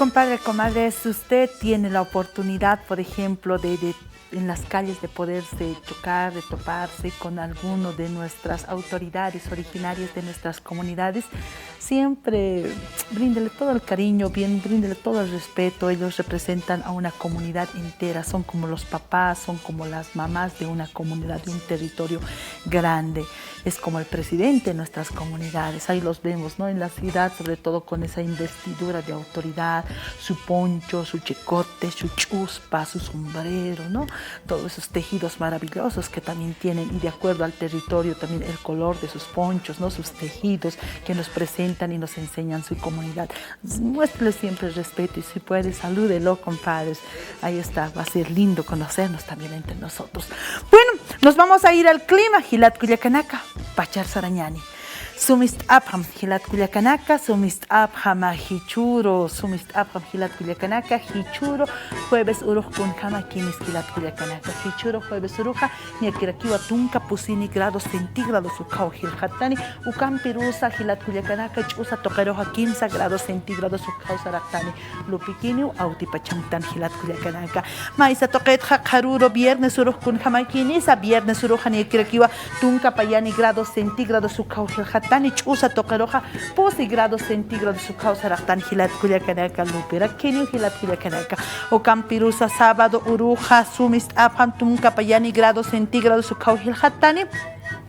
Compadre, comadre, si usted tiene la oportunidad, por ejemplo, en las calles de poderse chocar, de toparse con alguno de nuestras autoridades originarias de nuestras comunidades, siempre bríndele todo el cariño, bríndele todo el respeto. Ellos representan a una comunidad entera, son como los papás, son como las mamás de una comunidad, de un territorio grande. Es como el presidente de nuestras comunidades, ahí los vemos, ¿no? En la ciudad, sobre todo con esa investidura de autoridad, su poncho, su chicote, su chuspa, su sombrero, ¿no? Todos esos tejidos maravillosos que también tienen, y de acuerdo al territorio también el color de sus ponchos, ¿no? Sus tejidos que nos presentan y nos enseñan su comunidad. Muéstrele siempre el respeto y si puede, salúdelo, compadres. Ahí está, va a ser lindo conocernos también entre nosotros. Bueno, nos vamos a ir al clima. Gilat Culiacanaca, Pachar Sarañani. Sumist Abraham Hilat Culiacanaca, Sumist Abraham Hichuro, Sumist Abraham Hilat Culiacanaca, Hichuro, jueves Uruj Kunkama Kinis Hilat Culiacanaca, Hichuro, jueves Uruja, Niakirakiwa Tunka Pusini grados centígrados Ukao Hilhatani, Ukam Pirusa Hilat Culiacanaca, Chusa Tokeroja 15 grados centígrados Ukao Saratani, Lupikiniu, Autipachamtan Hilat Culiacanaca, Maisa Toquetja Karuro, viernes Uruj Kunkama Kinisa, viernes Uruja Niakirakiwa Tunka Payani grados centígrados Ukao Hilhatani, Usa tocaroja, posi grados centígrados su causa ractan Hilat Culiacanaca, Lupira, Kenio Hilat Culiacanaca, o Campirusa, sábado, Uruja, Sumist Abraham, Tunca Payani, grados centígrados su causa Hilhatani.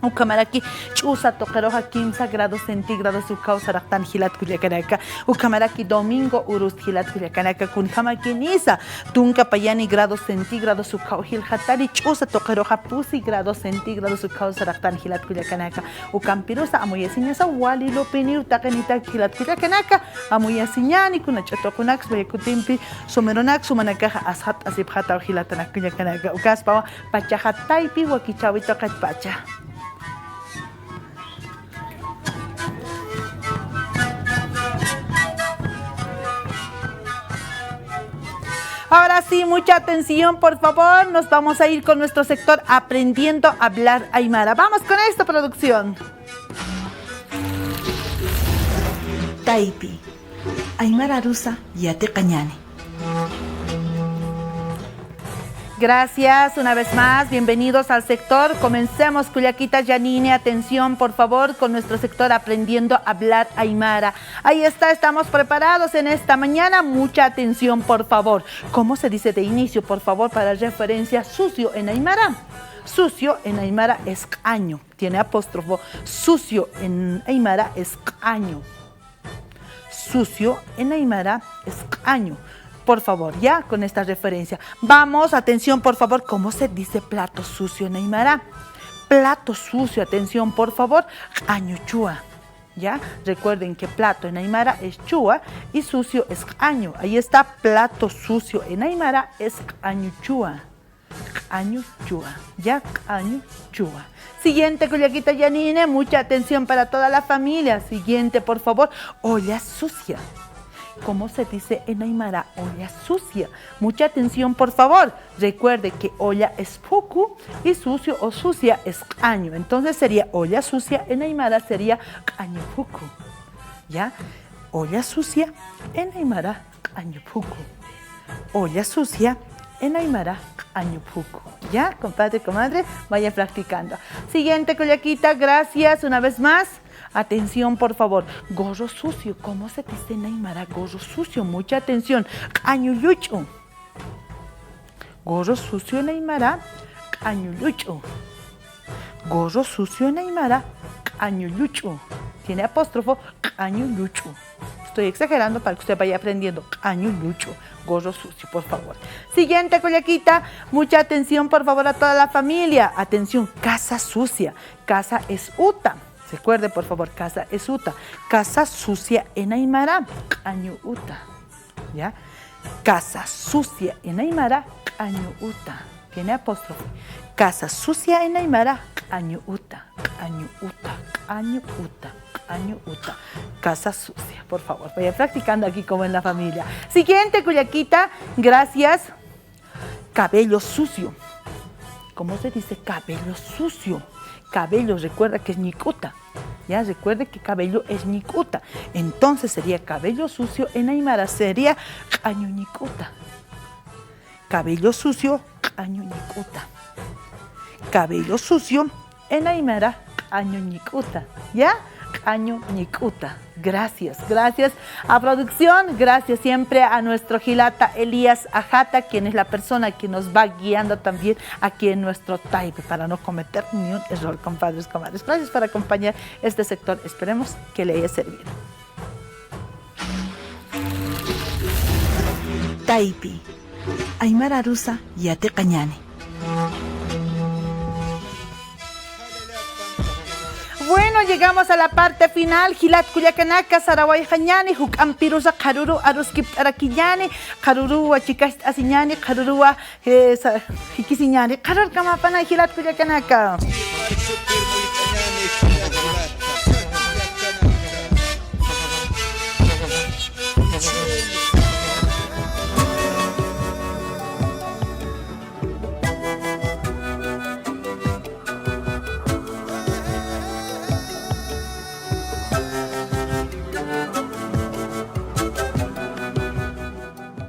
Ucamaraki, Chusa Tocaroja 15 grados centígrados su causa ractan Hilat Culiacanaca, Ucamaraki domingo Urus Hilat Culiacanaca, Kunjamaki Nisa, Tunca Payani grados centígrados su causa Hilhatani, Chusa Tocaroja Pusi grados centígrados su causa ractan Hilat Culiacanaca, Ucampirusa Amoyasiñasa Wali Lopini Utacanita Hilat Culiacanaca, Amoyasiñani Kunachatokunax, Becutimpi, Someronax, Sumanakaja Ashat Asipjata Hilatana Culiacanaca, Ucaspa, Pachajataipi, Wakichawito Pacha. Ahora sí, mucha atención, por favor. Nos vamos a ir con nuestro sector Aprendiendo a Hablar Aymara. Vamos con esta producción. Taipi, Aymara Rusa, Yate Cañani. Gracias una vez más, bienvenidos al sector. Comencemos, Culiaquita Yanine, atención por favor con nuestro sector Aprendiendo a Hablar Aymara. Ahí está, estamos preparados en esta mañana, mucha atención por favor. ¿Cómo se dice de inicio, por favor, para referencia sucio en Aymara? Sucio en Aymara es caño, tiene apóstrofo. Sucio en Aymara es caño. Sucio en Aymara es caño. Por favor, ya con esta referencia. Vamos, atención, por favor, ¿cómo se dice plato sucio en Aymara? Plato sucio, atención, por favor, año chua. ¿Ya? Recuerden que plato en Aymara es chua y sucio es año. Ahí está, plato sucio en Aymara es año chua. Año chua. ¿Ya? Año chua. Siguiente, Culiaquita Yanine, mucha atención para toda la familia. Siguiente, por favor, olla sucia. ¿Cómo se dice en Aymara? Olla sucia. Mucha atención, por favor. Recuerde que olla es puku y sucio o sucia es año. Entonces sería olla sucia en Aymara sería año puku. ¿Ya? Olla sucia en Aymara año puku. Olla sucia en Aymara año puku. ¿Ya? Compadre, comadre, vaya practicando. Siguiente, Culiaquita, gracias una vez más. Atención, por favor. Gorro sucio. ¿Cómo se dice en Aymara? Gorro sucio. Mucha atención. Añulucho. Gorro sucio en Aymara. Añulucho. Gorro sucio en Aymara. Añulucho. Tiene apóstrofo. Añulucho. Estoy exagerando para que usted vaya aprendiendo. Añulucho. Gorro sucio, por favor. Siguiente, Culiaquita. Mucha atención, por favor, a toda la familia. Atención. Casa sucia. Casa es uta. Recuerde, por favor, casa es uta. Casa sucia en Aymara, año uta. ¿Ya? Casa sucia en Aymara, año uta. Tiene apóstrofe. Casa sucia en Aymara, año uta. Año uta, año uta, año uta. Casa sucia, por favor. Vaya practicando aquí como en la familia. Siguiente, Culiaquita. Gracias. Cabello sucio. ¿Cómo se dice cabello sucio? Cabello, recuerda que es ñicuta. Ya recuerde que cabello es ñicuta. Entonces sería cabello sucio en aymara sería caño ñicuta. Cabello sucio, caño ñicuta. Cabello sucio en aymara caño ñicuta. ¿Ya? Caño ñicuta. Gracias, gracias a producción, gracias siempre a nuestro Gilata Elías Ajata, quien es la persona que nos va guiando también aquí en nuestro Taipe para no cometer ni un error, compadres, comadres. Gracias por acompañar este sector, esperemos que le haya servido. Taipi, Aymara Rusa Yate Cañane. Bueno, llegamos a la parte final. Gilat Cuyacanaka, Saraway Jañani, Jucampirusa, Karuru, Aruskip Araquillani, Karuru, Chicas Asiñani, Karuru, Hikisiñani, Karur Kamapana, Gilat Cuyacanaka.